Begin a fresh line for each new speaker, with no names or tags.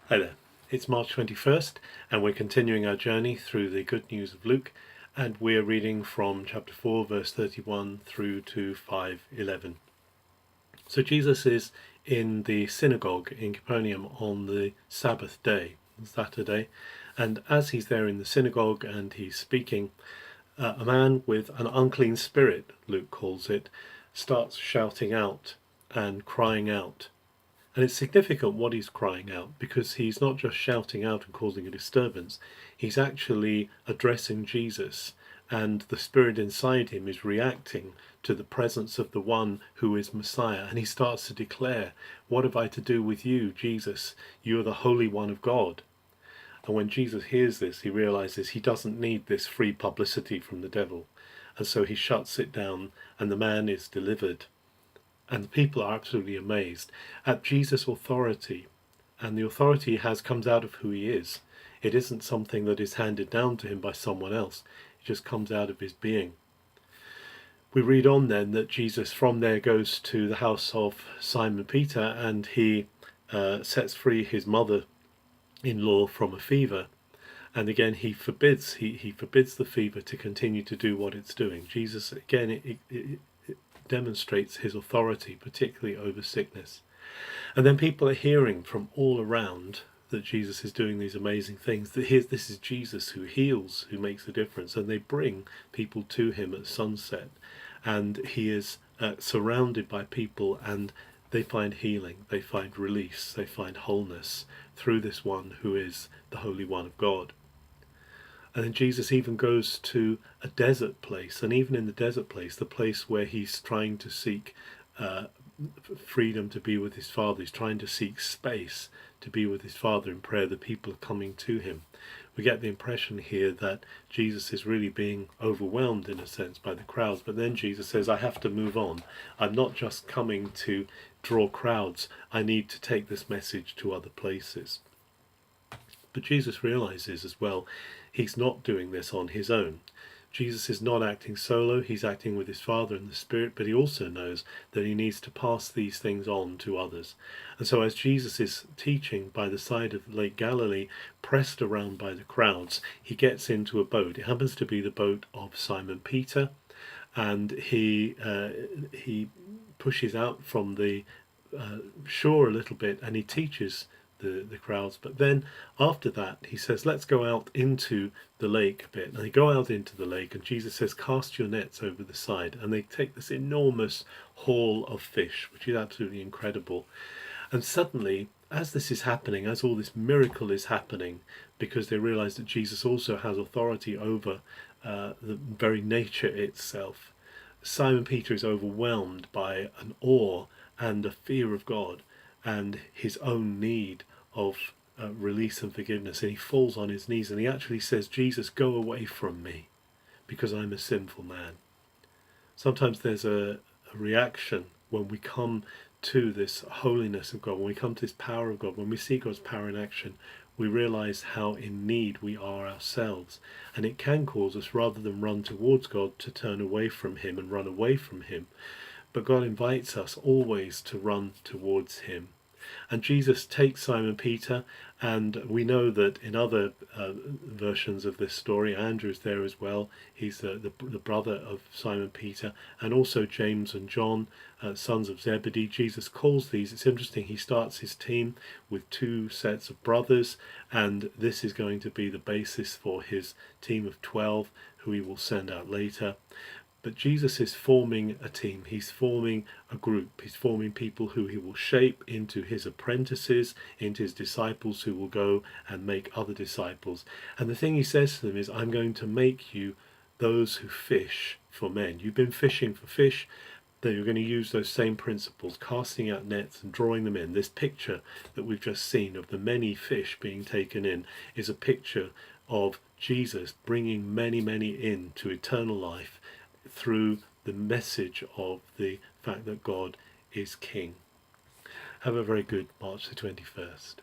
Hi there, it's March 21st and we're continuing our journey through the good news of Luke, and we're reading from chapter 4 verse 31 through to 5:11. So Jesus is in the synagogue in Capernaum on the Sabbath day, Saturday, and as he's there in the synagogue and he's speaking, a man with an unclean spirit, Luke calls it, starts shouting out and crying out. And it's significant what he's crying out, because he's not just shouting out and causing a disturbance, he's actually addressing Jesus, and the spirit inside him is reacting to the presence of the one who is Messiah, and he starts to declare, "What have I to do with you, Jesus? You are the Holy One of God." And when Jesus hears this, he realizes he doesn't need this free publicity from the devil, and so he shuts it down, and the man is delivered. And the people are absolutely amazed at Jesus' authority. And the authority comes out of who he is. It isn't something that is handed down to him by someone else. It just comes out of his being. We read on then that Jesus from there goes to the house of Simon Peter, and he sets free his mother-in-law from a fever. And again, he forbids the fever to continue to do what it's doing. Jesus, again, it demonstrates his authority, particularly over sickness. And then people are hearing from all around that Jesus is doing these amazing things, that this is Jesus who heals, who makes a difference, and they bring people to him at sunset, and he is surrounded by people, and they find healing, they find release, they find wholeness through this one who is the Holy One of God. And then Jesus even goes to a desert place, and even in the desert place, the place where he's trying to seek freedom to be with his Father, he's trying to seek space to be with his Father in prayer, the people are coming to him. We get the impression here that Jesus is really being overwhelmed in a sense by the crowds, but then Jesus says, I have to move on. I'm not just coming to draw crowds, I need to take this message to other places. But Jesus realizes as well, he's not doing this on his own. Jesus is not acting solo, he's acting with his Father and the Spirit, but he also knows that he needs to pass these things on to others. And so as Jesus is teaching by the side of Lake Galilee, pressed around by the crowds, he gets into a boat. It happens to be the boat of Simon Peter, and he pushes out from the shore a little bit, and he teaches the crowds. But then after that he says, let's go out into the lake a bit. And they go out into the lake, and Jesus says, cast your nets over the side. And they take this enormous haul of fish, which is absolutely incredible. And suddenly, as this is happening, as all this miracle is happening, because they realize that Jesus also has authority over the very nature itself, Simon Peter is overwhelmed by an awe and a fear of God and his own need of release and forgiveness, and he falls on his knees and he actually says, Jesus, go away from me, because I'm a sinful man. Sometimes there's a reaction when we come to this holiness of God, when we come to this power of God, when we see God's power in action, we realize how in need we are ourselves, and it can cause us, rather than run towards God, to turn away from him and run away from him. But God invites us always to run towards him. And Jesus takes Simon Peter, and we know that in other versions of this story, Andrew's there as well. He's the brother of Simon Peter, and also James and John, sons of Zebedee. Jesus calls these, it's interesting, he starts his team with two sets of brothers, and this is going to be the basis for his team of 12, who he will send out later. But Jesus is forming a team, he's forming a group, he's forming people who he will shape into his apprentices, into his disciples who will go and make other disciples. And the thing he says to them is, I'm going to make you those who fish for men. You've been fishing for fish, then you're going to use those same principles, casting out nets and drawing them in. This picture that we've just seen of the many fish being taken in is a picture of Jesus bringing many, many in to eternal life through the message of the fact that God is King. Have a very good March the 21st.